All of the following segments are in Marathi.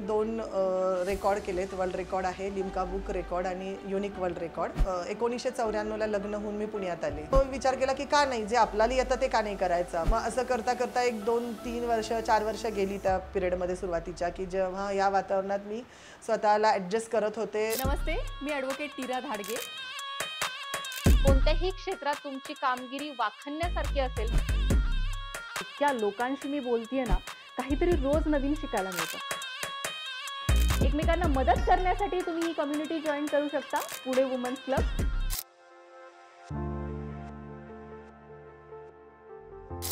2 रेकॉर्ड केलेत. वर्ल्ड रेकॉर्ड आहे, लिम्का बुक रेकॉर्ड आणि युनिक वर्ल्ड रेकॉर्ड. 1994ला लग्न होऊन मी पुण्यात आले. तो विचार केला की का नाही, जे आपल्याला येतं ते का नाही करायचं. मग असं करता करता 1 2 3 वर्ष 4 वर्ष गेली त्या पिरियडमध्ये सुरुवातीच्या, की जेव्हा या वातावरणात मी स्वतःला ॲडजस्ट करत होते. नमस्ते, मी ॲडव्होकेट नीरा धाडगे. कोणत्याही क्षेत्रात तुमची कामगिरी वाखाणण्यासारखी असेल, इतक्या लोकांशी मी बोलतेय ना, काहीतरी रोज नवीन शिकायला मिळतं. एकमेकांना मदत करण्यासाठी तुम्ही ही कम्युनिटी जॉईन करू शकता, पुणे वुमन्स क्लब.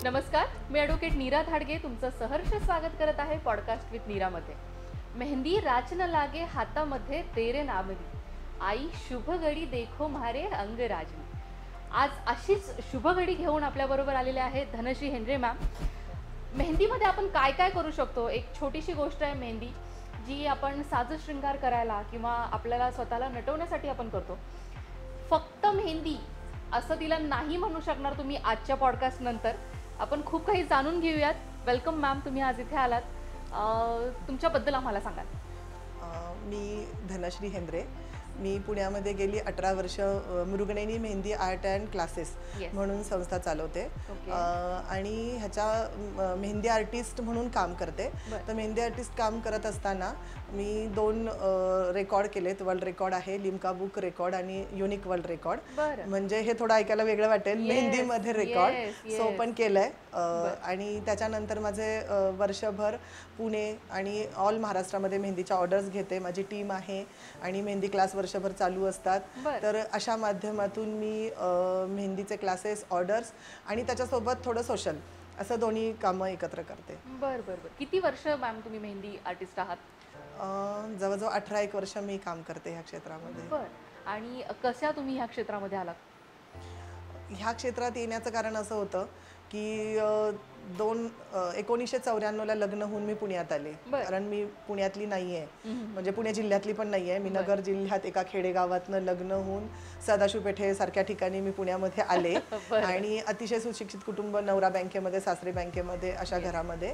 नमस्कार, मी ॲडव्होकेट नीरा धाडगे तुमचं सहर्ष स्वागत करत आहे पॉडकास्ट विथ नीरामध्ये. मेहंदी राचन लागे हातामध्ये तेरे नामदी, आई शुभ घडी देखो म्हारे अंग राजनी. आज अशीच शुभ घडी घेऊन आपल्याबरोबर आलेले आहेत धनश्री हेनरे मॅम. मेहंदीमध्ये आपण काय काय करू शकतो. एक छोटीशी गोष्ट आहे मेहंदी, जी आपण साज शृंगार करायला किंवा आपल्याला स्वतःला नटवण्यासाठी आपण करतो. फक्त मेहंदी असं तिला नाही म्हणू शकणार तुम्ही आजच्या पॉडकास्ट नंतर. आपण खूप काही जाणून घेऊयात. वेलकम मॅम, तुम्ही आज इथे आलात. तुमच्याबद्दल आम्हाला सांगाल. मी धनश्री हेनरे. मी पुण्यामध्ये गेली 18 वर्ष Mrignayani Mehndi art and classes म्हणून संस्था चालवते आणि ह्याच्या मेहंदी आर्टिस्ट म्हणून काम करते. तर मेहंदी आर्टिस्ट काम करत असताना मी 2 रेकॉर्ड केलेत. वर्ल्ड रेकॉर्ड आहे, लिम्का बुक रेकॉर्ड आणि युनिक वर्ल्ड रेकॉर्ड. म्हणजे हे थोडं ऐकायला वेगळं वाटेल, मेहंदीमध्ये रेकॉर्ड सो पण केलंय. आणि त्याच्यानंतर माझे वर्षभर पुणे आणि ऑल महाराष्ट्रामध्ये मेहंदीच्या ऑर्डर्स घेते. माझी टीम आहे आणि मेहंदी क्लास वर्षभर चालू असतात. तर अशा माध्यमातून मी मेहंदीचे क्लासेस, ऑर्डर्स आणि त्याच्यासोबत थोडं सोशल असं दोन्ही कामं एकत्र करते. बरं बरं बरं. किती वर्ष मॅम तुम्ही मेहंदी आर्टिस्ट आहात? जवळजवळ 18-1 वर्ष मी काम करते ह्या क्षेत्रामध्ये. बरं. आणि कशा तुम्ही ह्या क्षेत्रामध्ये आलात? ह्या क्षेत्रात येण्याचं कारण असं होतं की 1994ला लग्न होऊन मी पुण्यात आले. कारण मी पुण्यातली नाही आहे, म्हणजे पुणे जिल्ह्यातली पण नाही आहे. मी नगर जिल्ह्यात एका खेडेगावातनं लग्न होऊन सदाशिव पेठे सारख्या ठिकाणी मी पुण्यामध्ये आले. आणि अतिशय सुशिक्षित कुटुंब, नवरा बँकेमध्ये, सासरे बँकेमध्ये, अशा घरामध्ये.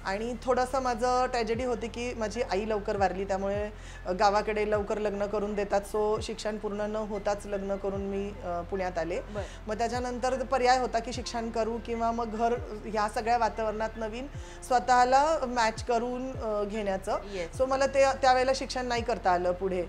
आणि थोडंसं माझं ट्रॅजेडी होती की माझी आई लवकर वारली, त्यामुळे गावाकडे लवकर लग्न करून देतात. सो शिक्षण पूर्ण न होताच लग्न करून मी पुण्यात आले. मग त्याच्यानंतर पर्याय होता की शिक्षण करू किंवा मग घर, ह्या सगळ्या वातावरणात नवीन स्वतःला मॅच करून घेण्याचं. सो मला त्यावेळेला शिक्षण नाही करता आलं पुढे.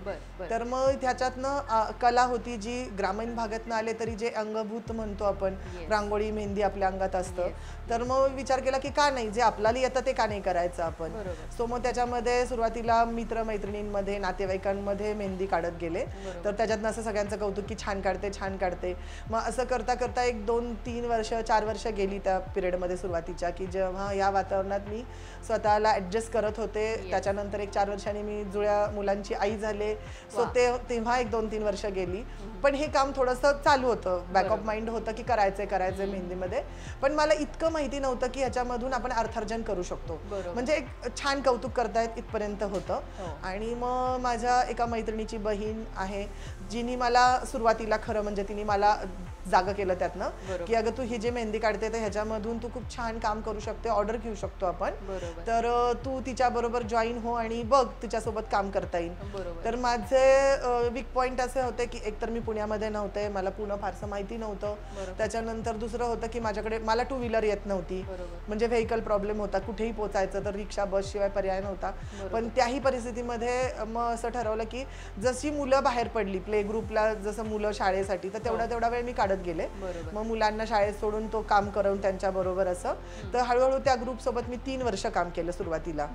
तर मग ह्याच्यातनं कला होती जी ग्रामीण भागातनं आले तरी जे अंगभूत म्हणतो आपण, रांगोळी, मेहंदी आपल्या अंगात असतं. तर मग विचार केला की का नाही, जे आपल्याला येतं ते का नाही करायचं आपण. सो मग त्याच्यामध्ये सुरुवातीला मित्रमैत्रिणींमध्ये, नातेवाईकांमध्ये मेहंदी काढत गेले. तर त्याच्यातनं असं सगळ्यांचं कौतुक की छान काढते, छान काढते. मग असं करता करता 1 2 3 वर्ष 4 वर्ष गेली त्या पिरियडमध्ये सुरुवातीच्या, की जेव्हा या वातावरणात मी स्वतःला ॲडजस्ट करत होते. त्याच्यानंतर 1 4 वर्षांनी मी जुळ्या मुलांची आई झाले. सो तेव्हा 1 2 3 वर्ष गेली. पण हे काम थोडंसं चालू होतं, बॅक ऑफ माइंड होतं की करायचंय मेहंदीमध्ये. पण मला इतकं माहिती नव्हतं की ह्याच्यामधून आपण अर्थार्जन करू शकतो, म्हणजे एक छान कौतुक करतायत इथपर्यंत होतं. आणि मग माझ्या एका मैत्रिणीची बहीण आहे, जिनी मला सुरुवातीला, खरं म्हणजे तिने मला जागा केलं त्यातनं की अगं तू ही जे मेहंदी काढते तर ह्याच्यामधून तू खूप छान काम करू शकते, ऑर्डर घेऊ शकतो आपण. तर तू तिच्याबरोबर जॉईन हो आणि बघ तिच्यासोबत काम करता येईल. तर माझे वीक पॉईंट असे होते की एकतर मी पुण्यामध्ये नव्हते, मला पुणे फारसं माहिती नव्हतं. त्याच्यानंतर दुसरं होतं की मला 2 व्हीलर येत नव्हती, म्हणजे व्हेकल प्रॉब्लेम होता. कुठेही पोचायचं तर रिक्षा, बस शिवाय पर्याय नव्हता. पण त्याही परिस्थितीमध्ये मग असं ठरवलं की जशी मुलं बाहेर पडली प्ले ग्रुपला, जसं मुलं शाळेसाठी, तर तेवढा वेळ मी काढत गेले. मग मुलांना शाळेत सोडून तो काम करून त्यांच्या बरोबर असं. तर हळूहळू त्या ग्रुप सोबत मी 3 वर्ष काम केलं सुरुवातीला.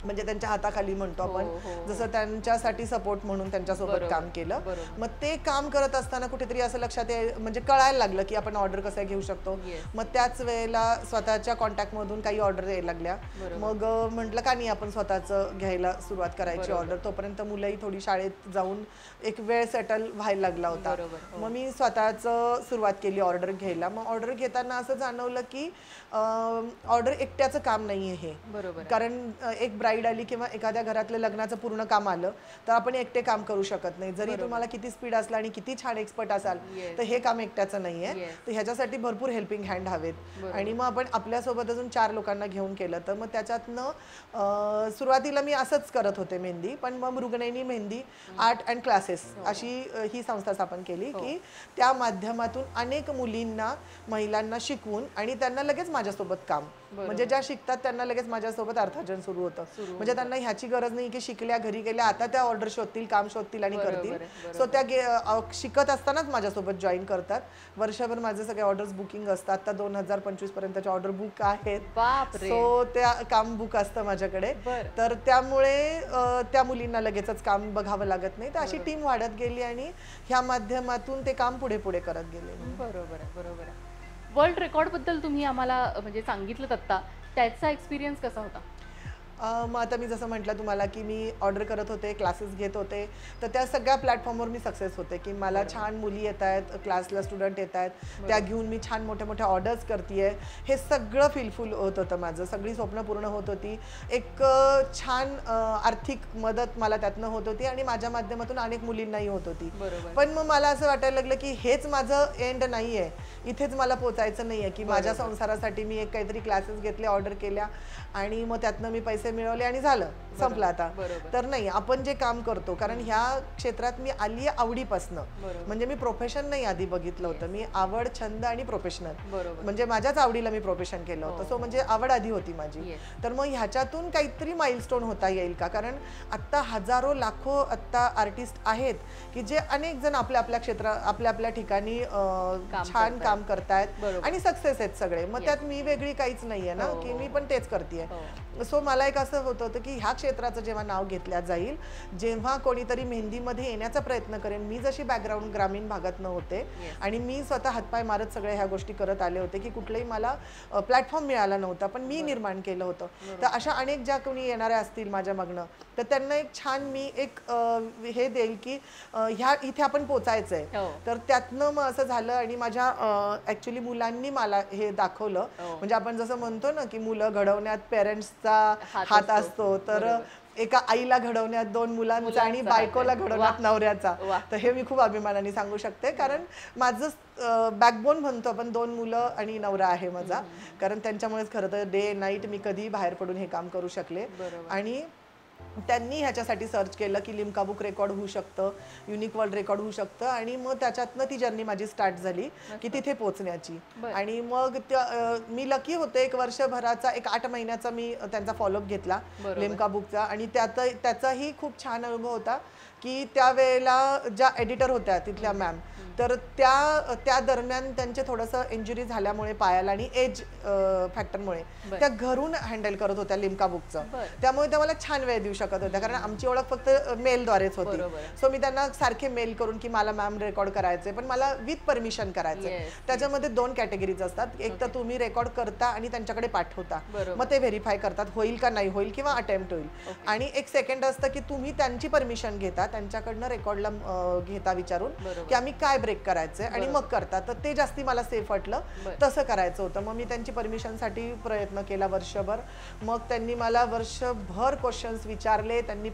म्हणजे त्यांच्या हाताखाली म्हणतो आपण, जसं त्यांच्यासाठी सपोर्ट म्हणून त्यांच्यासोबत काम केलं. मग ते काम करत असताना कुठेतरी असं लक्षात म्हणजे कळायला लागलं की आपण ऑर्डर कसं घेऊ शकतो. मग त्याच वेळेला स्वतःच्या कॉन्टॅक्टमधून काही ऑर्डर यायला लागल्या. मग म्हटलं का नाही आपण स्वतःचं घ्यायला सुरुवात करायची ऑर्डर. तोपर्यंत मुलंही थोडी शाळेत जाऊन एक वेळ सेटल व्हायला लागला होता. मग मी स्वतःचं सुरुवात केली ऑर्डर घ्यायला. मग ऑर्डर घेताना असं जाणवलं की ऑर्डर एकट्याचं काम नाही आहे हे, कारण एक ब्राईड आली किंवा एखाद्या घरातलं लग्नाचं पूर्ण काम आलं तर आपण एकटे काम करू शकत नाही. जरी तुम्हाला किती स्पीड असला आणि किती छान एक्सपर्ट असाल तर हे काम एकट्याचं नाहीये. तर ह्याच्यासाठी भरपूर हेल्पिंग हँड हवेत आणि मग आपण आपल्यासोबत अजून 4 लोकांना घेऊन केलं तर मग त्याच्यातनं सुरुवातीला मी असंच करत होते मेहंदी, पण मग Mrignayani Mehndi art and classes अशी ही संस्था स्थापन केली की त्या माध्यमातून अनेक मुलींना महिलांना शिकवून आणि त्यांना लगेच माझ्यासोबत काम, म्हणजे ज्या शिकतात त्यांना लगेच माझ्यासोबत अर्थार्जन सुरू होतं. म्हणजे त्यांना ह्याची गरज नाही की शिकल्या घरी गेल्या आता त्या ऑर्डर शोधतील, काम शोधतील आणि करतील. सो त्या शिकत असतानाच माझ्यासोबत जॉईन करतात. वर्षभर माझे सगळे ऑर्डर्स बुकिंग असतात. आता 2025 पर्यंतचे ऑर्डर बुक आहेत. सो त्या काम बुक असतं माझ्याकडे. तर त्यामुळे त्या मुलींना लगेचच काम बघावं लागत नाही. तर अशी टीम वाढत गेली आणि ह्या माध्यमातून ते काम पुढे पुढे करत गेले. बरोबर आहे, बरोबर आहे. वर्ल्ड रेकॉर्ड बद्दल तुम्ही आम्हाला म्हणजे सांगितलं आता, त्याचा एक्सपिरियन्स कसा होता? मग आता मी जसं म्हटलं तुम्हाला की मी ऑर्डर करत होते, क्लासेस घेत होते, तर त्या सगळ्या प्लॅटफॉर्मवर मी सक्सेस होते की मला छान मुली येत आहेत, क्लासला स्टुडंट येत आहेत, त्या घेऊन मी छान मोठ्या मोठ्या ऑर्डर्स करते. हे सगळं फीलफुल होत होतं माझं, सगळी स्वप्न पूर्ण होत होती. एक छान आर्थिक मदत मला त्यातनं होत होती आणि माझ्या माध्यमातून अनेक मुलींनाही होत होती. पण मग मला असं वाटायला लागलं की हेच माझं एंड नाही आहे, इथेच मला पोचायचं नाही आहे की माझ्या संसारासाठी मी एक काहीतरी क्लासेस घेतले, ऑर्डर केल्या आणि मग त्यातनं मी पैसे मिळवले आणि झालं, संपलं आता. तर नाही, आपण जे काम करतो, कारण ह्या क्षेत्रात मी आली आवडीपासनं, म्हणजे मी प्रोफेशन नाही आधी बघितलं होतं. मी आवड, छंद आणि प्रोफेशनल, म्हणजे माझ्याच आवडीला मी प्रोफेशन केलं होतं. सो म्हणजे आवड आधी होती माझी. तर मग ह्याच्यातून काहीतरी माइलस्टोन होता येईल का, कारण आत्ता हजारो लाखो आत्ता आर्टिस्ट आहेत की जे अनेक जण आपल्या आपल्या क्षेत्रात आपल्या आपल्या ठिकाणी छान काम करतायत आणि सक्सेस आहेत सगळे. मग त्यात मी वेगळी काहीच नाहीये ना की मी पण तेच करते. सो मला एक असं होत होतं की ह्या क्षेत्राचं जेव्हा नाव घेतलं जाईल, जेव्हा कोणीतरी मेहंदीमध्ये येण्याचा प्रयत्न करेन, मी जशी बॅकग्राऊंड ग्रामीण भागातनं होते आणि मी स्वतः हातपाय मारत सगळ्या ह्या गोष्टी करत आले होते की कुठलेही मला प्लॅटफॉर्म मिळाला नव्हता, पण मी निर्माण केलं होतं. तर अशा अनेक ज्या कोणी येणाऱ्या असतील माझ्या मागणं, तर त्यांना एक छान मी एक हे देईल की ह्या इथे आपण पोचायचंय. तर त्यातनं मग असं झालं आणि माझ्या ऍक्च्युली मुलांनी मला हे दाखवलं. म्हणजे आपण जसं म्हणतो ना की मुलं घडवण्यात पेरेंट्सचा हात असतो, तर एका आईला घडवण्यात 2 मुलांचा आणि बायकोला घडवण्यात नवऱ्याचा. तर हे मी खूप अभिमानाने सांगू शकते, कारण माझं बॅकबोन म्हणतो आपण 2 मुलं आणि नवरा आहे माझा, कारण त्यांच्यामुळेच खरं तर डे नाईट मी कधीही बाहेर पडून हे काम करू शकले. आणि त्यांनी ह्याच्यासाठी सर्च केलं की लिम्का बुक रेकॉर्ड होऊ शकतं, युनिक वर्ल्ड रेकॉर्ड होऊ शकतं, आणि मग त्याच्यातनं ती जर्नी माझी स्टार्ट झाली की तिथे पोहोचण्याची. आणि मग मी लकी होते, 1 वर्षभराचा 8 महिन्याचा मी त्यांचा फॉलोअप घेतला लिम्का बुकचा, आणि त्याचाही खूप छान अनुभव होता की त्यावेळेला ज्या एडिटर होत्या तिथल्या मॅम, तर त्या दरम्यान त्यांचे थोडंसं इंजुरी झाल्यामुळे पायाला आणि एज फॅक्टरमुळे त्या घरून हँडल करत होत्या लिम्का बुकचं. त्यामुळे त्या मला छान वेळ देऊ शकत होत्या, कारण आमची ओळख फक्त मेलद्वारेच होती. सो मी त्यांना सारखे मेल करून की मला मॅम रेकॉर्ड करायचे, पण मला विथ परमिशन करायचं. त्याच्यामध्ये 2 कॅटेगरीज असतात, एक तर तुम्ही रेकॉर्ड करता आणि त्यांच्याकडे पाठवता, मग ते व्हेरीफाय करतात होईल का नाही होईल किंवा अटेम्प्ट होईल, आणि एक सेकंड असतं की तुम्ही त्यांची परमिशन घेता, त्यांच्याकडनं रेकॉर्डला घेता विचारून की आम्ही काय ब्रेक करायचंय आणि मग करता. तर ते जास्ती मला सेफ वाटलं, तसं करायचं होतं. मग मी त्यांची परमिशनसाठी प्रयत्न केला वर्षभर. मग त्यांनी मला वर्षभर क्वेश्चन्स विचारले, त्यांनी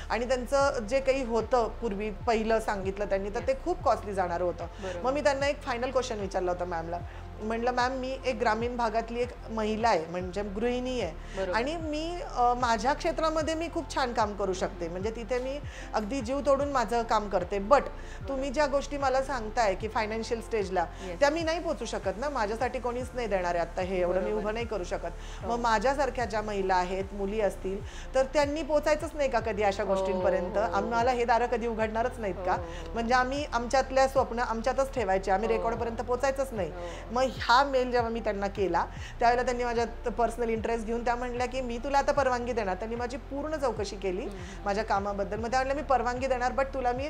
आणि त्यांचं जे काही होतं पूर्वी पहिलं सांगितलं त्यांनी, तर ते खूप कॉस्टली जाणार होतं. मग मी त्यांना एक फायनल क्वेश्चन विचारला होता मॅमला. म्हटलं मॅम, मी एक ग्रामीण भागातली एक महिला आहे, म्हणजे गृहिणी आहे, आणि मी माझ्या क्षेत्रामध्ये मी खूप छान काम करू शकते, म्हणजे तिथे मी अगदी जीव तोडून माझं काम करते, बट तुम्ही ज्या गोष्टी मला सांगताय की फायनान्शियल स्टेजला, त्या मी नाही पोचू शकत ना, माझ्यासाठी कोणीच नाही देणार आहे आता, हे एवढं मी उभं नाही करू शकत. मग माझ्यासारख्या ज्या महिला आहेत, मुली असतील, तर त्यांनी पोचायचंच नाही का कधी अशा गोष्टींपर्यंत? आम्हाला हे दारं कधी उघडणारच नाहीत का? म्हणजे आम्ही आमच्यातल्या स्वप्न आमच्यातच ठेवायचे, आम्ही रेकॉर्डपर्यंत पोचायचंच नाही. मग हा मेल जेव्हा मी त्यांना केला त्यावेळेला त्यांनी माझ्यात पर्सनल इंटरेस्ट घेऊन त्या म्हणल्या की मी तुला आता परवानगी देणार. त्यांनी माझी पूर्ण चौकशी केली माझ्या कामाबद्दल. मग त्या म्हणल्या मी परवानगी देणार, बट तुला मी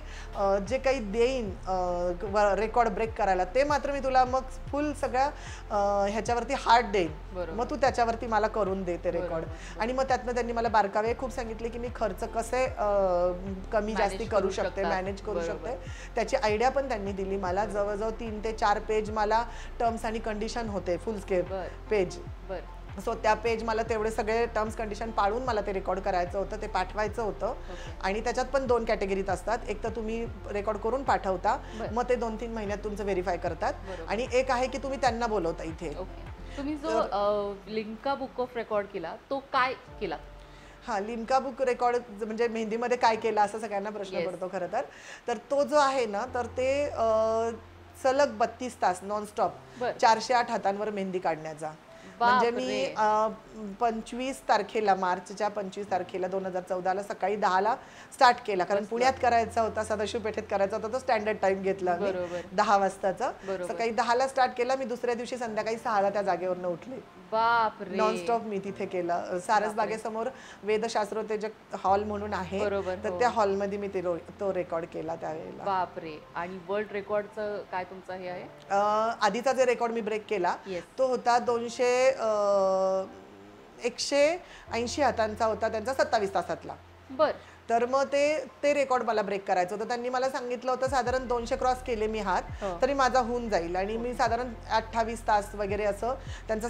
जे काही देईन रेकॉर्ड ब्रेक करायला, ते मात्र मी तुला मग फुल सगळ्या ह्याच्यावरती हार्ड देईन, मग तू त्याच्यावरती मला करून दे ते रेकॉर्ड. आणि मग त्यातनं त्यांनी मला बारकावे खूप सांगितले की मी खर्च कसे कमी जास्ती करू शकते, मॅनेज करू शकते, त्याची आयडिया पण त्यांनी दिली मला. जवळजवळ 3 ते 4 पेज मला टर्म्स आणि कंडिशन होते, फुल स्केप पेज. सो त्या पेज मला तेवढे सगळे टर्म्स कंडिशन पाळून मला ते रेकॉर्ड करायचं होतं, ते पाठवायचं होतं. आणि त्याच्यात पण 2 कॅटेगरीत असतात. एक तर तुम्ही रेकॉर्ड करून पाठवता, मग ते 2-3 महिन्यात तुमचं व्हेरीफाय करतात. आणि एक आहे की तुम्ही त्यांना बोलवता इथे. तुम्ही जो लिम्का बुक ऑफ रेकॉर्ड केला तो काय केला? हा, लिम्का बुक रेकॉर्ड म्हणजे मेहंदीमध्ये काय केलं असं सगळ्यांना प्रश्न पडतो खरं तर तो जो आहे ना, तर ते सलग 32 तास नॉनस्टॉप 408 हातांवर मेहंदी काढण्याचा. म्हणजे मी 25 तारखेला, मार्चच्या 25 तारखेला 2014ला सकाळी 10ला स्टार्ट केला, कारण पुण्यात करायचा होता, सदाशिव पेठेत करायचा होता. तो स्टँडर्ड टाइम घेतला मी 10 वाजताचा. सकाळी 10ला स्टार्ट केला मी, दुसऱ्या दिवशी संध्याकाळी 6ला त्या जागेवरनं उठले. बापरे, नॉनस्टॉप मी तिथे केलं. सारसबागेसमोर वेदशास्त्रोत्तेजक हॉल म्हणून आहे, तर त्या हॉलमध्ये मी तो रेकॉर्ड केला त्यावेळेला. बापरे. आणि वर्ल्ड रेकॉर्डचं काय तुमचं हे आहे? आधीचा जे रेकॉर्ड मी ब्रेक केला तो होता 180 हातांचा होता, त्यांचा 27 तासातला. तर मग ते रेकॉर्ड मला ब्रेक करायचं होतं. त्यांनी मला सांगितलं होतं साधारण 200 क्रॉस केले मी हात तरी माझा होऊन जाईल. आणि मी साधारण 28 तास वगैरे असं, त्यांचा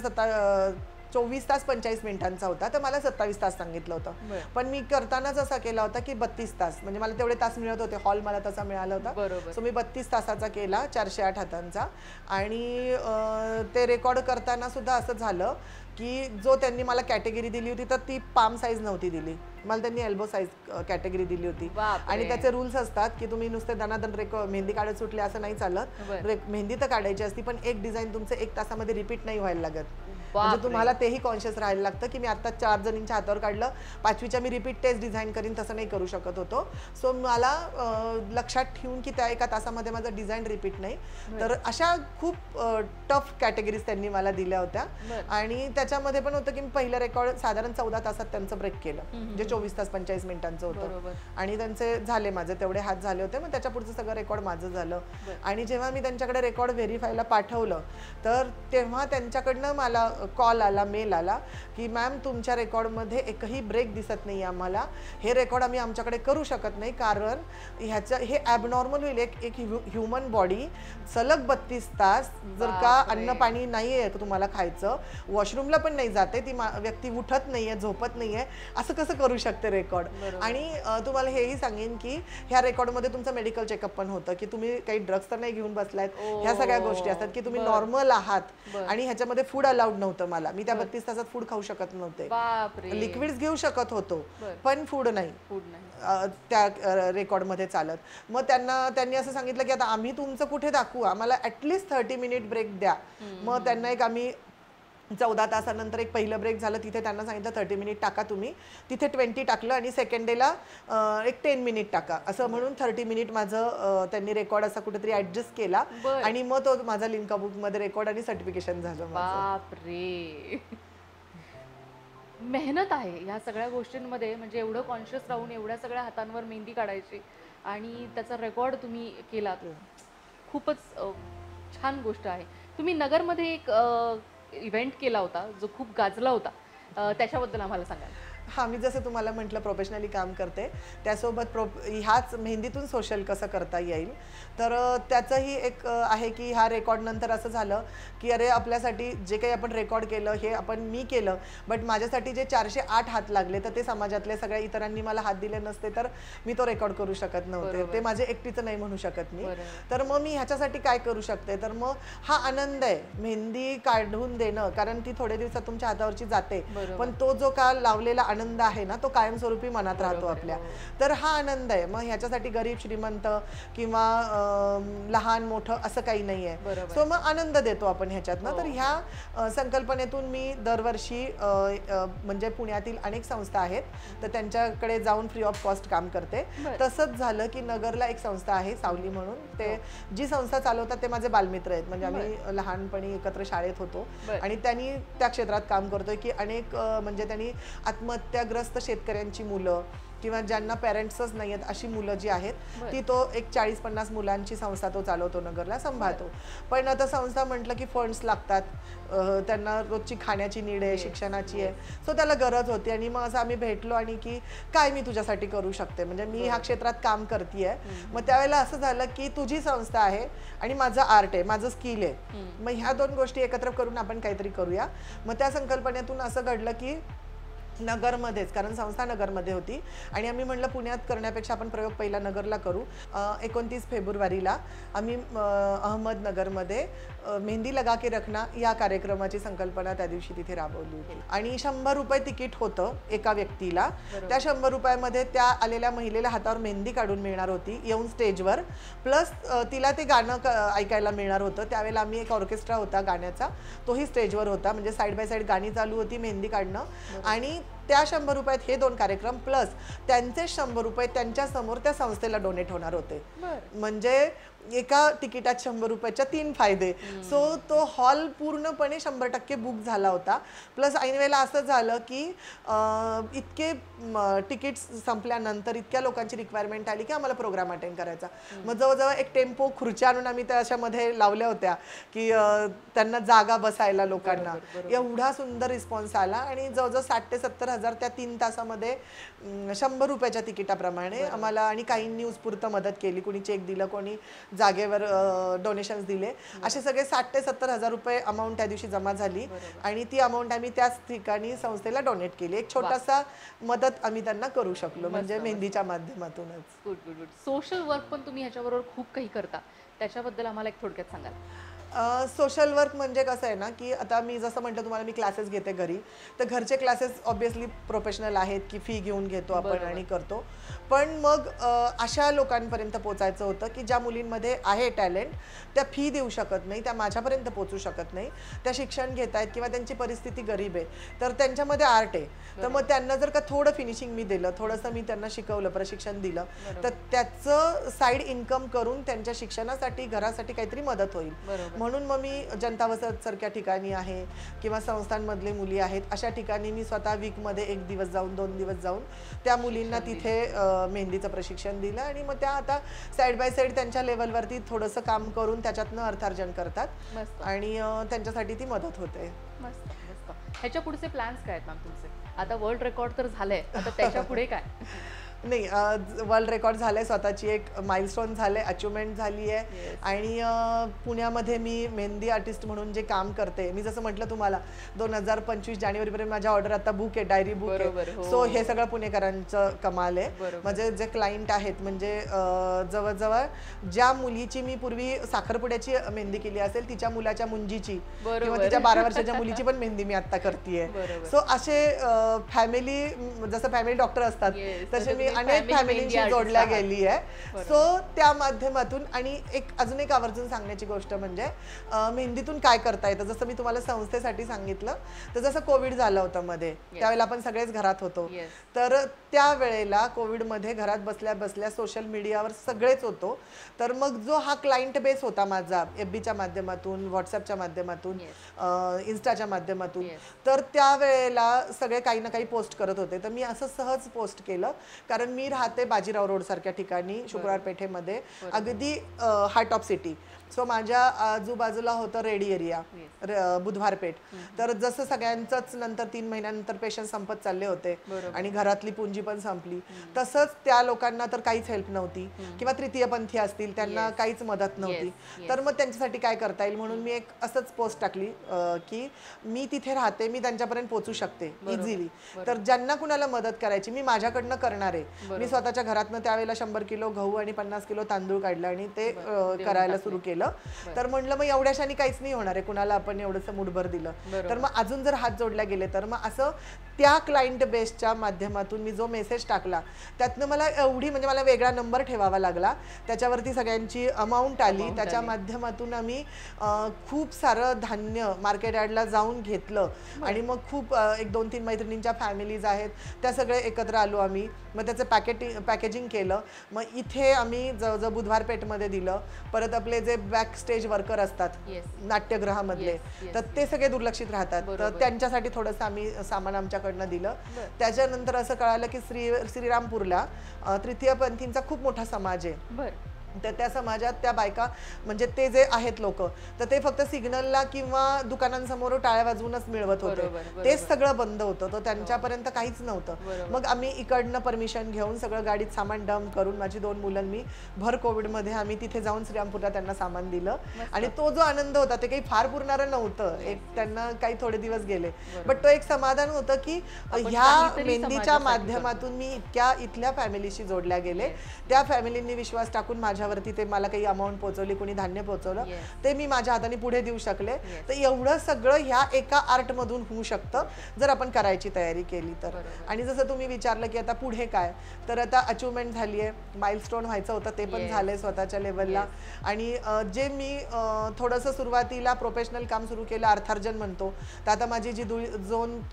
24 तास 45 मिनिटांचा होता, तर मला 27 तास सांगितलं होतं. पण मी करतानाच असा केला होता की 32 तास, म्हणजे मला तेवढे तास मिळत होते, हॉल मला तसा मिळाला होता. सो मी 32 तासाचा केला, 408 हातांचा. आणि ते रेकॉर्ड करताना सुद्धा असं झालं की जो त्यांनी मला कॅटेगरी दिली होती तर ती पाम साईज नव्हती दिली, मला त्यांनी एल्बो साईज कॅटेगरी दिली होती. आणि त्याचे रूल्स असतात की तुम्ही नुसते दनादन मेहंदी काढत सुटले असं नाही चालत. मेहंदी तर काढायची असती, पण एक डिझाईन तुमचं 1 तासामध्ये रिपीट नाही व्हायला लागत. म्हणजे तुम्हाला तेही कॉन्शियस राहायला लागतं की मी आता 4 जणींच्या हातावर काढलं, 5वीच्या मी रिपीट तेच डिझाईन करीन, तसं नाही करू शकत होतो. सो मला लक्षात ठेवून की त्या 1 तासामध्ये माझं डिझाईन रिपीट नाही. तर अशा खूप टफ कॅटेगरीज त्यांनी मला दिल्या होत्या. आणि त्याच्यामध्ये पण होतं की मी पहिलं रेकॉर्ड साधारण 14 तासात त्यांचं ब्रेक केलं, म्हणजे 24 तास 45 मिनिटांचं होतं. आणि त्यांचे झाले, माझे तेवढे हात झाले होते. मग त्याच्या पुढचं सगळं रेकॉर्ड माझं झालं. आणि जेव्हा मी त्यांच्याकडे रेकॉर्ड व्हेरीफायला पाठवलं तर तेव्हा त्यांच्याकडनं मला कॉल आला, मेल आला की मॅम तुमच्या रेकॉर्डमध्ये एकही ब्रेक दिसत नाही आम्हाला, हे रेकॉर्ड आम्ही आमच्याकडे करू शकत नाही, कारण हे ॲबनॉर्मल होईल. एक ह्युमन बॉडी सलग 32 तास जर का अन्न पाणी नाही आहे तुम्हाला खायचं, वॉशरूमला पण नाही जाते, ती व्यक्ती उठत नाहीये, झोपत नाहीये, असं कसं करू शकते रेकॉर्ड. आणि तुम्हाला हेही सांगेन की ह्या रेकॉर्डमध्ये तुमचं मेडिकल चेकअप पण होतं की तुम्ही काही ड्रग्स तर नाही घेऊन बसलायत, ह्या सगळ्या गोष्टी असतात की तुम्ही नॉर्मल आहात. आणि ह्याच्यामध्ये फूड अलाउड नव्हतं मला, मी त्या 32 तासात फूड खाऊ शकत नव्हते. लिक्विड्स घेऊ शकत होतो पण फूड नाही त्या रेकॉर्डमध्ये चालत. मग त्यांनी असं सांगितलं की आता आम्ही तुमचं कुठे दाखवू, आम्हाला ॲटलिस्ट 30 मिनिट ब्रेक द्या. मग त्यांना एक आम्ही 14 तासानंतर एक पहिलं ब्रेक झालं, तिथे त्यांना सांगितलं 30 मिनिट टाका तुम्ही, तिथे 20 टाकलं आणि सेकंड डेला एक 10 मिनिट टाका, असं म्हणून 30 मिनिट माझं त्यांनी रेकॉर्ड असा कुठेतरी ऍडजस्ट केला. आणि मग तो माझा लिम्का बुक मध्ये रेकॉर्ड आणि सर्टिफिकेशन झालं. बापरे, मेहनत आहे ह्या सगळ्या गोष्टींमध्ये, म्हणजे एवढं कॉन्शियस राहून एवढ्या सगळ्या हातांवर मेहंदी काढायची आणि त्याचा रेकॉर्ड तुम्ही केला, खूपच छान गोष्ट आहे. तुम्ही नगरमध्ये एक इव्हेंट केला होता जो खूप गाजला होता, त्याच्याबद्दल आम्हाला सांगा. हां, मी जसं तुम्हाला म्हटलं प्रोफेशनली काम करते, त्यासोबत ह्याच मेहंदीतून सोशल कसं करता येईल, तर त्याचंही एक आहे की ह्या रेकॉर्डनंतर असं झालं की अरे आपल्यासाठी जे काही आपण रेकॉर्ड केलं हे मी केलं, बट माझ्यासाठी जे 408 हात लागले तर ते समाजातल्या सगळ्या इतरांनी मला हात दिले नसते तर मी तो रेकॉर्ड करू शकत नव्हते. ते माझे एकटीचं नाही म्हणू शकत मी. तर मग मी ह्याच्यासाठी काय करू शकते, तर मग हा आनंद आहे मेहंदी काढून देणं, कारण ती थोड्या दिवसात तुमच्या हातावरची जाते, पण तो जो का लावलेला आनंद आहे ना तो कायमस्वरूपी मनात राहतो आपल्या. तर हा आनंद आहे. मग ह्याच्यासाठी गरीब श्रीमंत किंवा लहान मोठं असं काही नाहीये. सो मग आनंद देतो आपण ह्याच्यातनं. तर ह्या संकल्पनेतून मी दरवर्षी म्हणजे पुण्यातील अनेक संस्था आहेत तर त्यांच्याकडे जाऊन फ्री ऑफ कॉस्ट काम करते. तसंच झालं की नगरला एक संस्था आहे सावली म्हणून, ते जी संस्था चालवतात ते माझे बालमित्र आहेत, म्हणजे आम्ही लहानपणी एकत्र शाळेत होतो आणि त्यांनी त्या क्षेत्रात काम करतोय की अनेक म्हणजे त्यांनी आत्महत्या आत्महत्याग्रस्त शेतकऱ्यांची मुलं किंवा ज्यांना पेरेंट्सच नाही आहेत अशी मुलं जी आहेत ती तो एक 40-50 मुलांची संस्था तो चालवतो, नगरला सांभाळतो. पण आता संस्था म्हटलं की फंड्स लागतात, त्यांना रोजची खाण्याची नीड आहे, शिक्षणाची आहे, सो त्याला गरज होती. आणि मग असं आम्ही भेटलो आणि की काय मी तुझ्यासाठी करू शकते, म्हणजे मी ह्या क्षेत्रात काम करतेय. मग त्यावेळेला असं झालं की तुझी संस्था आहे आणि माझं आर्ट आहे, माझं स्किल आहे, मग ह्या दोन गोष्टी एकत्र करून आपण काहीतरी करूया. मग त्या संकल्पनेतून असं घडलं की नगरमध्येच, कारण संस्था नगरमध्ये होती आणि आम्ही म्हणलं पुण्यात करण्यापेक्षा आपण प्रयोग पहिला नगरला करू. 29 फेब्रुवारीला आम्ही अहमदनगरमध्ये मेहंदी लगा के रखना या कार्यक्रमाची संकल्पना त्या दिवशी तिथे राबवली होती. आणि 100 रुपये तिकीट होतं एका व्यक्तीला. त्या 100 रुपयामध्ये त्या आलेल्या महिलेला हातावर मेहंदी काढून मिळणार होती येऊन स्टेजवर, प्लस तिला ते गाणं ऐकायला मिळणार होतं. त्यावेळेला आम्ही एक ऑर्केस्ट्रा होता गाण्याचा, तोही स्टेजवर होता, म्हणजे साईड बाय साईड गाणी चालू होती, मेहंदी काढणं. आणि त्या 100 रुपयात हे 2 कार्यक्रम प्लस त्यांचे 100 रुपये त्यांच्या समोर त्या संस्थेला डोनेट होणार होते. म्हणजे एका तिकिटात 100 रुपयाच्या 3 फायदे. सो तो हॉल पूर्णपणे 100% बुक झाला होता. प्लस ऐन वेळेला असं झालं की इतके तिकीट्स संपल्यानंतर इतक्या लोकांची रिक्वायरमेंट आली की आम्हाला प्रोग्राम अटेंड करायचा. मग जवळजवळ एक टेम्पो खुर्च्या आणून आम्ही त्याच्यामध्ये लावल्या होत्या की त्यांना जागा बसायला लोकांना. एवढा सुंदर रिस्पॉन्स आला आणि जवळजवळ 60,000 ते 70,000 त्या 3 तासामध्ये 100 रुपयाच्या तिकिटाप्रमाणे आम्हाला. आणि काहींनी उत्स्फूर्त मदत केली, कोणी चेक दिलं, कोणी जागेवर डोनेशन्स दिले, असे सगळे 60,000 ते 70,000 रुपये अमाऊंट त्या दिवशी जमा झाली. आणि ती अमाऊंट आम्ही त्याच ठिकाणी संस्थेला डोनेट केली. एक छोटासा मदत आम्ही त्यांना करू शकलो, म्हणजे मेहंदीच्या माध्यमातूनच. सोशल वर्क पण तुम्ही ह्याच्याबरोबर खूप काही करता, त्याच्याबद्दल आम्हाला एक थोडक्यात सांगाल? सोशल वर्क म्हणजे कसं आहे ना की आता मी जसं म्हटलं तुम्हाला, मी क्लासेस घेते घरी, तर घरचे क्लासेस ऑब्विसली प्रोफेशनल आहेत की फी घेऊन घेतो आपण आणि करतो. पण मग अशा लोकांपर्यंत पोचायचं होतं की ज्या मुलींमध्ये आहे टॅलेंट, त्या फी देऊ शकत नाही, त्या माझ्यापर्यंत पोचू शकत नाही, त्या शिक्षण घेत आहेत किंवा त्यांची परिस्थिती गरीब आहे, तर त्यांच्यामध्ये आर्ट आहे. तर मग त्यांना जर का थोडं फिनिशिंग मी दिलं, थोडंसं मी त्यांना शिकवलं, प्रशिक्षण दिलं, तर त्याचं साईड इन्कम करून त्यांच्या शिक्षणासाठी, घरासाठी काहीतरी मदत होईल. म्हणून मग मी जनता वसत सारख्या ठिकाणी आहे किंवा संस्थांमधले मुली आहेत, अशा ठिकाणी मी स्वतः वीकमध्ये 1 दिवस जाऊन 2 दिवस जाऊन त्या मुलींना तिथे मेहंदीचं प्रशिक्षण दिलं. आणि मग त्या आता साईड बाय साईड त्यांच्या लेवलवरती थोडंसं काम करून त्याच्यातनं अर्थार्जन करतात आणि त्यांच्यासाठी ती मदत होते. मस्त मस्त. ह्याच्या पुढचे प्लॅन्स काय आहेत मॅम तुमचे? आता वर्ल्ड रेकॉर्ड तर झालंय, आता त्याच्या पुढे काय? नाही, वर्ल्ड रेकॉर्ड झालंय, स्वतःची एक माइलस्टोन झाले, अचिव्हमेंट झाली आहे. आणि पुण्यामध्ये मी मेहंदी आर्टिस्ट म्हणून जे काम करते, मी जसं म्हटलं तुम्हाला 2025 जानेवारीपर्यंत माझ्या ऑर्डर आता बुक आहे, डायरी बुक आहे. सो हे सगळं पुणेकरांचं कमाल आहे. म्हणजे जे क्लायंट आहेत, म्हणजे जवळजवळ ज्या मुलीची मी पूर्वी साखरपुड्याची मेहंदी केली असेल, तिच्या मुलाच्या मुंजीची किंवा तिच्या 12 वर्षाच्या मुलीची पण मेहंदी मी आता करतेय. सो असे फॅमिली, जसं फॅमिली डॉक्टर असतात तसे मी अनेक फॅमिलींशी जोडल्या गेली आहे. सो त्या माध्यमातून. आणि अजून एक आवर्जून सांगण्याची गोष्ट म्हणजे मेहंदीतून काय करता येतं. जसं मी तुम्हाला संस्थेसाठी सांगितलं, तर जसं कोविड झालं होतं मध्ये, त्यावेळेला आपण सगळेच घरात होतो, तर त्यावेळेला कोविडमध्ये घरात बसल्या बसल्या सोशल मीडियावर सगळेच होतो. तर मग जो हा क्लायंट बेस होता माझा, FBच्या माध्यमातून, व्हॉट्सअपच्या माध्यमातून, इन्स्टाच्या माध्यमातून, तर त्यावेळेला सगळे काही ना काही पोस्ट करत होते. तर मी असं सहज पोस्ट केलं, कारण मी राहते बाजीराव रोड सारख्या ठिकाणी, शुक्रवार पेठेमध्ये, अगदी हार्ट ऑफ सिटी. सो माझ्या आजूबाजूला होतं रेडी एरिया, बुधवार पेठ. तर जसं सगळ्यांचंच नंतर 3 महिन्यानंतर पेशंट संपत चालले होते आणि घरातली पुंजी पण संपली, तसंच त्या लोकांना तर काहीच हेल्प नव्हती, किंवा तृतीयपंथी असतील त्यांना काहीच मदत नव्हती. तर मग त्यांच्यासाठी काय करता येईल म्हणून मी एक असंच पोस्ट टाकली की मी तिथे राहते, मी त्यांच्यापर्यंत पोहोचू शकते इझिली, तर ज्यांना कुणाला मदत करायची मी माझ्याकडनं करणार आहे. मी स्वतःच्या घरातनं त्यावेळेला 100 किलो गहू आणि 50 किलो तांदूळ काढलं आणि ते करायला सुरू केलं. तर म्हणलं मग एवढ्याशाने काहीच नाही होणार आहे, कुणाला आपण एवढंसं मुठभर दिलं तर मग अजून जर हात जोडल्या गेले तर मग असं त्या क्लायंट बेसच्या माध्यमातून मी जो मेसेज टाकला, त्यातनं मला एवढी, म्हणजे मला वेगळा नंबर ठेवावा लागला, त्याच्यावरती सगळ्यांची अमाऊंट आली. त्याच्या माध्यमातून आम्ही खूप सारं धान्य मार्केट यार्डला जाऊन घेतलं आणि मग खूप 1-2-3 मैत्रिणींच्या फॅमिलीज आहेत, त्या सगळे एकत्र आलो आम्ही. मग त्याचं पॅकेजिंग केलं. मग इथे आम्ही जवळजवळ बुधवार पेठमध्ये दिलं. परत आपले जे बॅक स्टेज वर्कर असतात नाट्यगृहामधले, तर ते सगळे दुर्लक्षित राहतात. तर त्यांच्यासाठी थोडंसं आम्ही सामान आमच्याकडनं दिलं. त्याच्यानंतर असं कळालं की श्रीरामपूरला तृतीयपंथींचा खूप मोठा समाज आहे. तर त्या समाजात त्या बायका म्हणजे ते जे आहेत लोक, तर ते फक्त सिग्नलला किंवा दुकानांसमोर टाळ्या वाजवूनच मिळवत होते. तेच सगळं बंद होतं, तर त्यांच्यापर्यंत काहीच नव्हतं. मग आम्ही इकडनं परमिशन घेऊन सगळं गाडीत सामान डंप करून माझी 2 मुलं मी भर कोविडमध्ये आम्ही तिथे जाऊन श्रीरामपूरला त्यांना सामान दिलं. आणि तो जो आनंद होता ते काही फार पुरणारं नव्हतं, त्यांना काही थोडे दिवस गेले, बट तो एक समाधान होतं की ह्या मेहंदीच्या माध्यमातून मी इथल्या फॅमिलीशी जोडल्या गेले. त्या फॅमिलींनी विश्वास टाकून माझ्यावरती ते मला काही अमाऊंट पोहोचवली, कोणी धान्य पोहोचवलं, ते मी माझ्या हाताने पुढे देऊ शकले. तर एवढं सगळं ह्या एका आर्ट मधून होऊ शकतं जर आपण करायची तयारी केली तर. आणि जसं तुम्ही विचारलं की आता पुढे काय, तर आता अचिव्हमेंट झाली आहे, माइलस्टोन व्हायचं होतं ते पण झालंय स्वतःच्या लेवलला. आणि जे मी थोडंसं सुरुवातीला प्रोफेशनल काम सुरू केलं, अर्थार्जन म्हणतो, तर आता माझी जी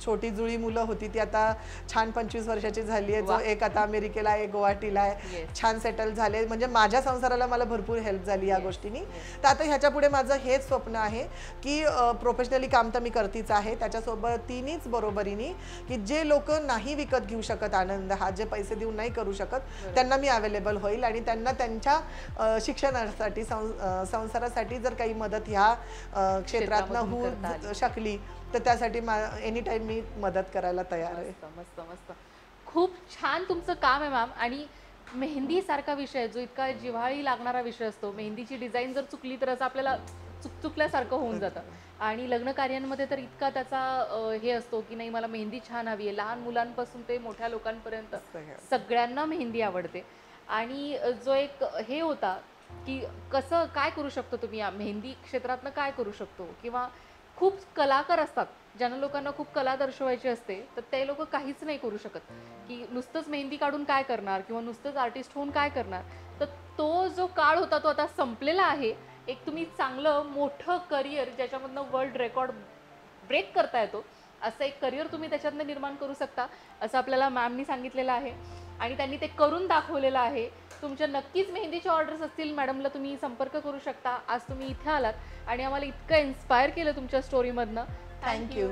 छोटी जुळी मुलं होती ती आता छान 25 वर्षाची झाली आहे. जो एक आता अमेरिकेला आहे, गुवाहाटीला आहे, छान सेटल झाले. म्हणजे माझ्या संसाराला मला भरपूर हेल्प झाली या गोष्टींनी. तर आता ह्याच्या पुढे माझं हेच स्वप्न आहे की प्रोफेशनली काम तर मी करतीच आहे, त्याच्यासोबतीनीच बरोबरीने की जे लोक नाही विकत घेऊ शकत आनंद हा, जे पैसे देऊन नाही करू शकत, त्यांना मी अवेलेबल होईल. आणि त्यांना त्यांच्या शिक्षणासाठी संसारासाठी जर काही मदत ह्या क्षेत्रातनं होऊ शकली तर त्यासाठी एनी टाइम मी मदत करायला तयार आहे. मस्त मस्त, खूप छान तुमचं काम आहे मॅम. आणि मेहंदी सारखा विषय जो इतका जिव्हाळी लागणारा विषय असतो, मेहंदीची डिझाईन जर चुकली तर असं आपल्याला चुकल्यासारखं होऊन जातं. आणि लग्न कार्यांमध्ये तर इतका त्याचा हे असतो की नाही मला मेहंदी छान हवी आहे. लहान मुलांपासून ते मोठ्या लोकांपर्यंत सगळ्यांना मेहंदी आवडते. आणि जो एक हे होता की कसं काय करू शकतो तुम्ही या मेहंदी क्षेत्रातनं, काय करू शकतो, किंवा खूप कलाकार असतात ज्यांना लोकांना खूप कला दर्शवायची असते, तर ते लोक काहीच नाही करू शकत की नुसतंच मेहंदी काढून काय करणार किंवा नुसतंच आर्टिस्ट होऊन काय करणार. तर तो जो काळ होता तो आता संपलेला आहे. एक तुम्ही चांगलं मोठं करिअर ज्याच्यामधनं वर्ल्ड रेकॉर्ड ब्रेक करता येतो असं एक करिअर तुम्ही त्याच्यातनं निर्माण करू शकता असं आपल्याला मॅमनी सांगितलेलं आहे. आणि त्यांनी ते करून दाखवलेलं आहे. तुमच्या नक्कीच मेहंदीच्या ऑर्डर्स असतील, मॅडमला तुम्ही संपर्क करू शकता. आज तुम्ही इथे आलात आणि आम्हाला इतकं इन्स्पायर केलं तुमच्या स्टोरीमधनं. थँक्यू.